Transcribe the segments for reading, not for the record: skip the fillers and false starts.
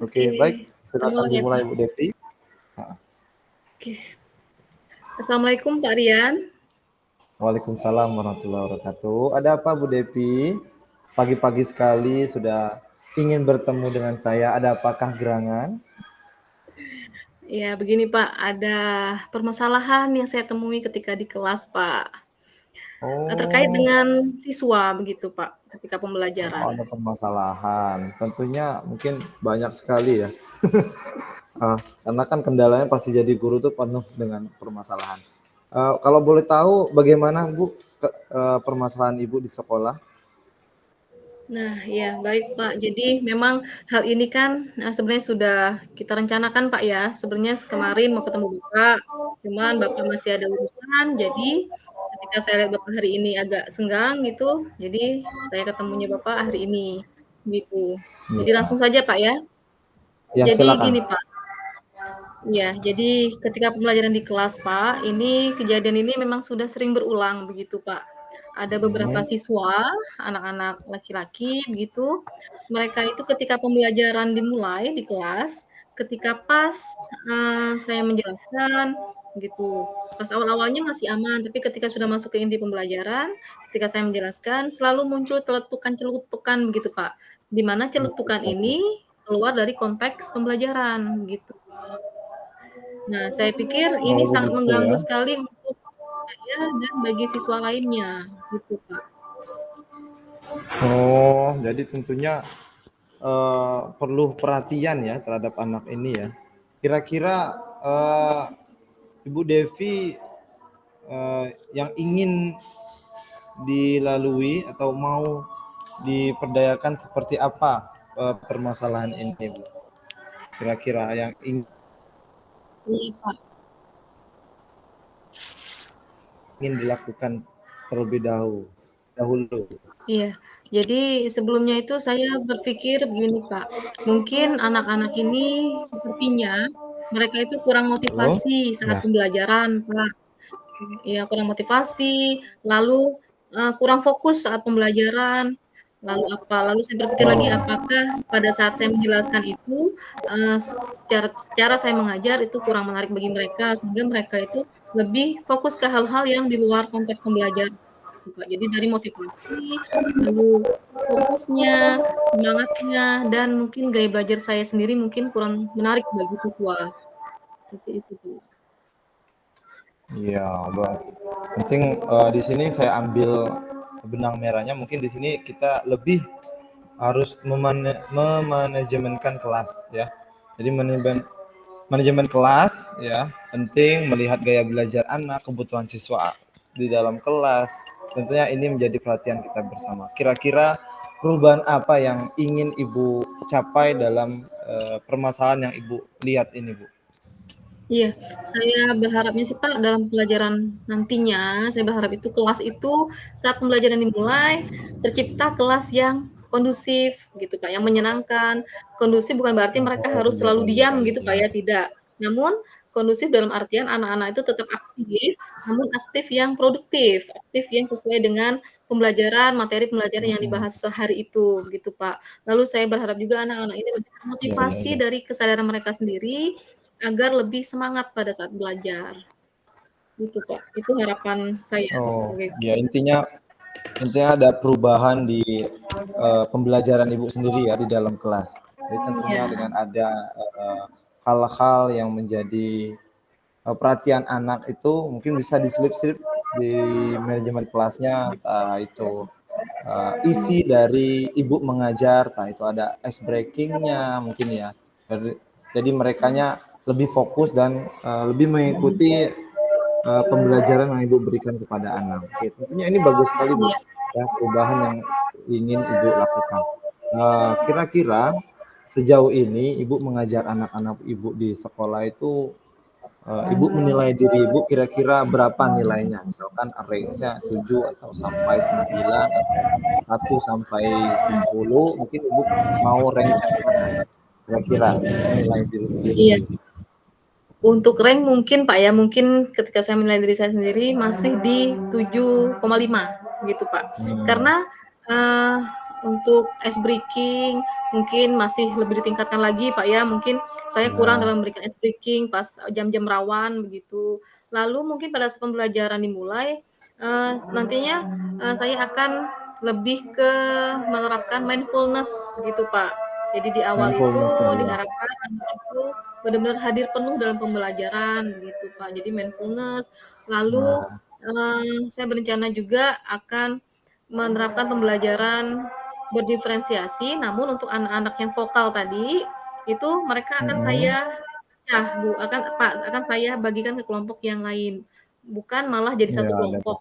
Oke, Oke, baik. kita Silakan mulai ya, dimulai Pak. Bu Devi. Heeh. Oke. Assalamualaikum Pak Rian. Waalaikumsalam warahmatullahi wabarakatuh. Ada apa Bu Devi? Pagi-pagi sekali sudah ingin bertemu dengan saya. Ada apakah gerangan? Ya, begini Pak, ada permasalahan yang saya temui ketika di kelas, Pak. Terkait Oh, dengan siswa begitu, Pak, ketika oh, pembelajaran. ada permasalahan. Tentunya mungkin banyak sekali ya. Karena kan kendalanya pasti jadi guru tuh penuh dengan permasalahan. Kalau boleh tahu bagaimana Bu permasalahan Ibu di sekolah? Nah, ya baik Pak. Jadi memang hal ini kan sebenarnya sudah kita rencanakan Pak ya. Sebenarnya kemarin mau ketemu Bapak, cuman Bapak masih ada urusan. Jadi ketika saya lihat Bapak hari ini agak senggang gitu, jadi saya ketemunya Bapak hari ini gitu. Jadi Iya. langsung saja Pak ya. Ya, Jadi silakan. gini Pak. Ya, jadi ketika pembelajaran di kelas, Pak, ini kejadian ini memang sudah sering berulang begitu, Pak. Ada beberapa Hmm. siswa, anak-anak laki-laki begitu, mereka itu ketika pembelajaran dimulai di kelas, ketika pas saya menjelaskan gitu, pas awal-awalnya masih aman, tapi ketika sudah masuk ke inti pembelajaran, ketika saya menjelaskan selalu muncul celetukan-celetukan begitu, Pak. Di mana celetukan ini keluar dari konteks pembelajaran gitu. Nah, saya pikir ini Oh sangat begitu ya. mengganggu sekali untuk saya dan bagi siswa lainnya, gitu, Pak. Oh, jadi tentunya perlu perhatian ya terhadap anak ini ya. Kira-kira Ibu Devi yang ingin dilalui atau mau diperdayakan seperti apa permasalahan ini, Bu? Kira-kira yang Iya, Pak. ingin dilakukan terlebih dahulu. Iya. Jadi sebelumnya itu saya berpikir begini, Pak, mungkin anak-anak ini sepertinya mereka itu kurang Halo? motivasi saat Ya. pembelajaran, Pak. Iya, kurang motivasi, lalu, kurang fokus saat pembelajaran, lalu apa, lalu saya berpikir lagi Oh, apakah pada saat saya menjelaskan itu, secara secara saya mengajar itu kurang menarik bagi mereka, sehingga mereka itu lebih fokus ke hal-hal yang di luar konteks pembelajaran, gitu, Pak. Jadi dari motivasi, lalu fokusnya, semangatnya, dan mungkin gaya belajar saya sendiri mungkin kurang menarik bagi siswa, seperti itu, Pak. iya, Bang. Penting di sini saya ambil benang merahnya. Mungkin di sini kita lebih harus memanajemenkan kelas ya. Jadi manajemen kelas ya penting melihat gaya belajar anak, kebutuhan siswa di dalam kelas. Tentunya ini menjadi perhatian kita bersama. Kira-kira perubahan apa yang ingin Ibu capai dalam permasalahan yang Ibu lihat ini, Bu? Iya, saya berharapnya sih Pak dalam pelajaran nantinya, saya berharap itu kelas itu saat pembelajaran dimulai, tercipta kelas yang kondusif gitu Pak, yang menyenangkan. Kondusif bukan berarti mereka Oh harus iya selalu iya diam gitu Pak iya. ya, tidak. Namun kondusif dalam artian anak-anak itu tetap aktif, namun aktif yang produktif, aktif yang sesuai dengan pembelajaran, materi pembelajaran yang Mm-mm. dibahas sehari itu, gitu Pak. Lalu saya berharap juga anak-anak ini lebih Iya iya termotivasi iya. dari kesadaran mereka sendiri, agar lebih semangat pada saat belajar, gitu Pak. Itu harapan saya Oh sebagai ya intinya ada perubahan di pembelajaran Ibu sendiri ya di dalam kelas. Jadi tentunya iya, dengan ada hal-hal yang menjadi perhatian anak itu mungkin bisa diselip-selip di manajemen kelasnya, entah itu isi dari ibu mengajar, entah itu ada ice breakingnya mungkin ya. Jadi merekanya lebih fokus dan lebih mengikuti pembelajaran yang ibu berikan kepada anak. Oke, tentunya ini bagus sekali Bu, iya. ya perubahan yang ingin ibu lakukan. Kira-kira sejauh ini ibu mengajar anak-anak ibu di sekolah itu Ibu menilai diri Ibu kira-kira berapa nilainya? Misalkan range-nya 7 atau sampai 9 atau 1 sampai 10, mungkin Ibu mau range yang mana? Kira-kira menilai diri sendiri Iya, Ibu. untuk rank mungkin Pak ya, mungkin ketika saya menilai diri saya sendiri masih di 7,5 gitu Pak. Hmm. Karena, eee, untuk ice breaking, mungkin masih lebih ditingkatkan lagi, Pak, ya. Mungkin saya kurang Ya, dalam memberikan ice breaking pas jam-jam rawan begitu. Lalu mungkin pada saat pembelajaran dimulai, nantinya, saya akan lebih ke menerapkan mindfulness begitu, Pak. Jadi di awal itu mindfulness tadi ya. diharapkan anak itu benar-benar hadir penuh dalam pembelajaran begitu, Pak. Jadi mindfulness, lalu, Nah, saya berencana juga akan menerapkan pembelajaran berdiferensiasi, namun untuk anak-anak yang vokal tadi, itu mereka akan mm-mm. saya pecah, Bu, akan saya bagikan ke kelompok yang lain, bukan malah jadi Ya, satu ada Pak. kelompok.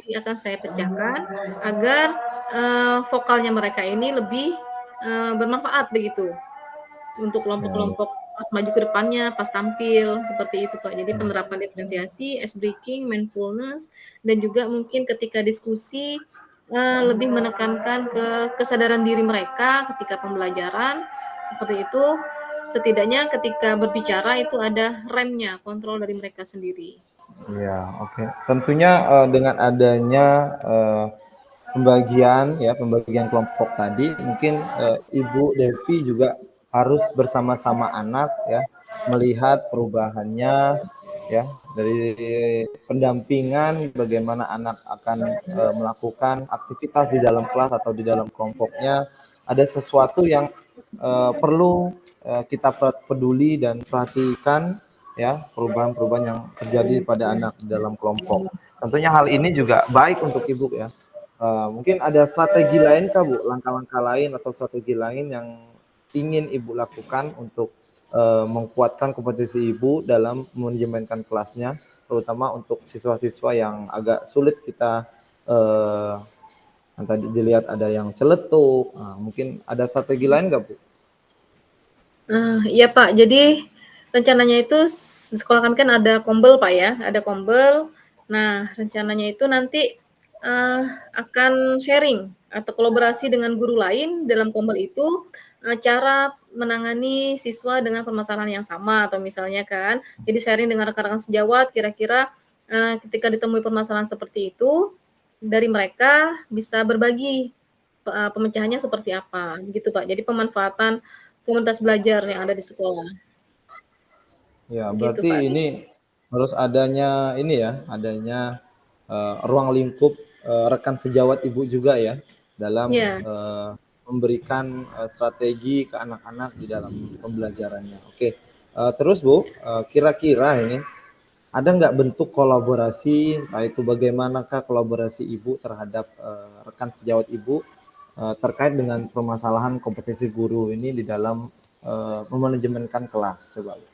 Jadi akan saya pecahkan agar, vokalnya mereka ini lebih, bermanfaat begitu. Untuk Ya, ya. kelompok-kelompok pas maju ke depannya, pas tampil, seperti itu, Kak. Jadi Ya. penerapan diferensiasi, ice breaking, mindfulness, dan juga mungkin ketika diskusi, lebih menekankan ke kesadaran diri mereka ketika pembelajaran, seperti itu. Setidaknya ketika berbicara itu ada remnya, kontrol dari mereka sendiri. Iya, oke. Tentunya dengan adanya pembagian kelompok tadi, mungkin Ibu Devi juga harus bersama-sama anak ya melihat perubahannya ya dari pendampingan bagaimana anak akan melakukan aktivitas di dalam kelas atau di dalam kelompoknya. Ada sesuatu yang perlu kita peduli dan perhatikan ya perubahan-perubahan yang terjadi pada anak di dalam kelompok. Tentunya hal ini juga baik untuk ibu ya. Mungkin ada strategi lain kah Bu, langkah-langkah lain atau strategi lain yang ingin ibu lakukan untuk menguatkan kompetisi ibu dalam manajemenkan kelasnya, terutama untuk siswa-siswa yang agak sulit kita yang tadi dilihat ada yang celetuk. Mungkin ada strategi lain nggak Bu? Iya, Pak. Jadi rencananya itu sekolah kami kan ada kombel, Pak, ya, ada kombel. Nah, rencananya itu nanti, akan sharing atau kolaborasi dengan guru lain dalam kombel itu, cara menangani siswa dengan permasalahan yang sama atau misalnya kan, jadi sharing dengan rekan-rekan sejawat kira-kira, ketika ditemui permasalahan seperti itu, dari mereka bisa berbagi, pemecahannya seperti apa, gitu, Pak. Jadi pemanfaatan komunitas belajar yang ada di sekolah, Ya, begitu, berarti Pak. ini harus adanya ini ya, adanya ruang lingkup rekan sejawat ibu juga ya dalam Iya, memberikan strategi ke anak-anak di dalam pembelajarannya. Oke, terus Bu, kira-kira ini ada nggak bentuk kolaborasi, entah itu bagaimanakah kolaborasi ibu terhadap rekan sejawat ibu terkait dengan permasalahan kompetisi guru ini di dalam memanajemenkan kelas, coba Bu.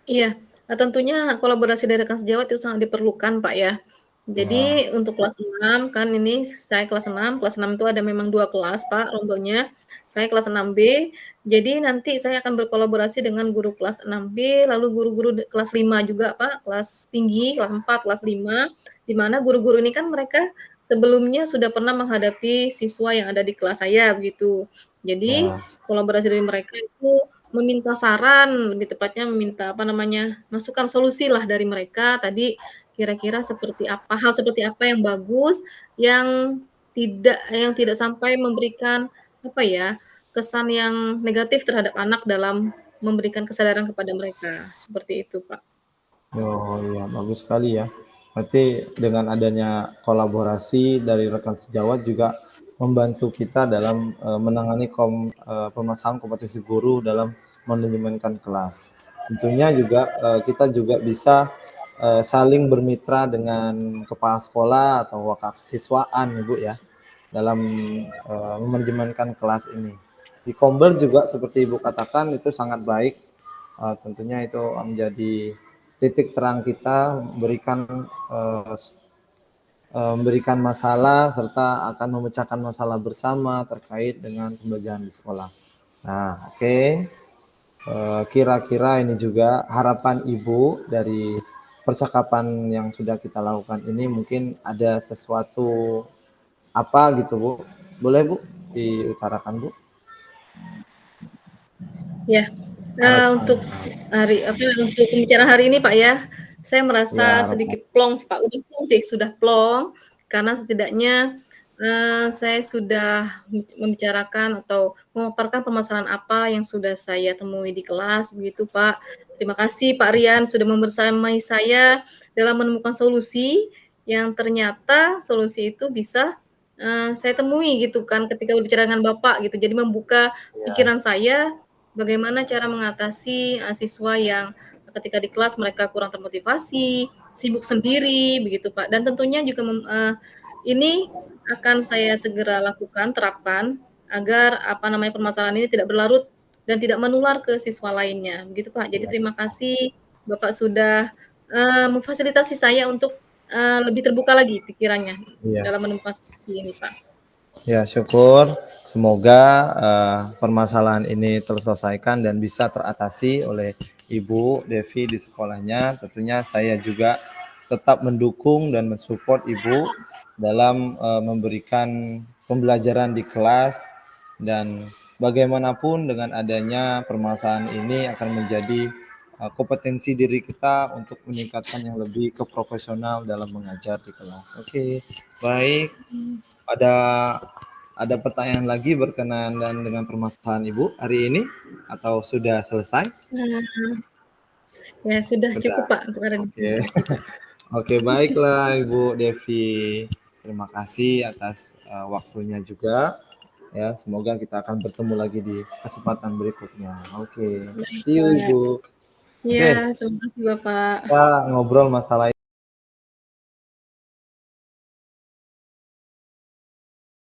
iya. Nah, tentunya kolaborasi dari rekan sejawat itu sangat diperlukan, Pak, ya. Ya, Jadi untuk kelas 6 kan ini saya kelas 6 itu ada memang 2 kelas, Pak, rombelnya. Saya kelas 6B, jadi nanti saya akan berkolaborasi dengan guru kelas 6B, lalu guru-guru kelas 5 juga, Pak, kelas tinggi, kelas 4, kelas 5, di mana guru-guru ini kan mereka sebelumnya sudah pernah menghadapi siswa yang ada di kelas saya, begitu. Jadi ya. kolaborasi dari mereka itu meminta saran, lebih tepatnya meminta, apa namanya, masukan solusilah dari mereka tadi kira-kira seperti apa yang bagus, yang tidak sampai memberikan, apa ya, kesan yang negatif terhadap anak dalam memberikan kesadaran kepada mereka, seperti itu, Pak. Oh iya, bagus sekali ya. Berarti dengan adanya kolaborasi dari rekan sejawat juga membantu kita dalam menangani permasalahan kompetisi guru dalam manajemenkan kelas. Tentunya juga kita juga bisa saling bermitra dengan kepala sekolah atau wakasiswaan, Ibu ya, dalam memanajemenkan kelas ini. Di Kombel juga seperti Ibu katakan itu sangat baik. Tentunya itu menjadi titik terang kita eh, memberikan masalah serta akan memecahkan masalah bersama terkait dengan pembelajaran di sekolah. Nah, oke. Kira-kira ini juga harapan Ibu dari percakapan yang sudah kita lakukan ini mungkin ada sesuatu apa gitu Bu? Boleh Bu diutarakan Bu? Ya, untuk Harapannya. untuk pembicaraan hari ini, Pak, ya, saya Ya merasa harapan. sedikit plong sih, Pak, udah plong sih, sudah plong, karena setidaknya, Saya sudah membicarakan atau memaparkan permasalahan apa yang sudah saya temui di kelas begitu, Pak. Terima kasih Pak Rian sudah membersamai saya dalam menemukan solusi yang ternyata solusi itu bisa, saya temui gitu kan ketika berbicara dengan Bapak gitu. Jadi membuka Iya, pikiran saya bagaimana cara mengatasi, siswa yang ketika di kelas mereka kurang termotivasi, sibuk sendiri begitu, Pak. Dan tentunya juga ini akan saya segera lakukan, terapkan, agar, apa namanya, permasalahan ini tidak berlarut dan tidak menular ke siswa lainnya, begitu, Pak. Jadi iya, terima kasih Bapak sudah, memfasilitasi saya untuk, lebih terbuka lagi pikirannya iya. dalam menemukan solusi ini, Pak. Ya, syukur semoga, permasalahan ini terselesaikan dan bisa teratasi oleh Ibu Devi di sekolahnya. Tentunya saya juga tetap mendukung dan men-support Ibu dalam, memberikan pembelajaran di kelas dan bagaimanapun dengan adanya permasalahan ini akan menjadi, kompetensi diri kita untuk meningkatkan yang lebih ke profesional dalam mengajar di kelas. Oke, baik. Mmm. Ada ada pertanyaan lagi berkenaan dengan permasalahan Ibu hari ini atau sudah selesai? Nah, ya sudah Sudah, cukup, Pak, untuk hari ini. oke. Terima kasih, Pak. Oke, baiklah Ibu Devi. Terima kasih atas, waktunya juga, ya. Semoga kita akan bertemu lagi di kesempatan berikutnya. Oke, Baik, see you Pak. Ibu. Iya, Oke, terima kasih, Bapak. kita ngobrol masalah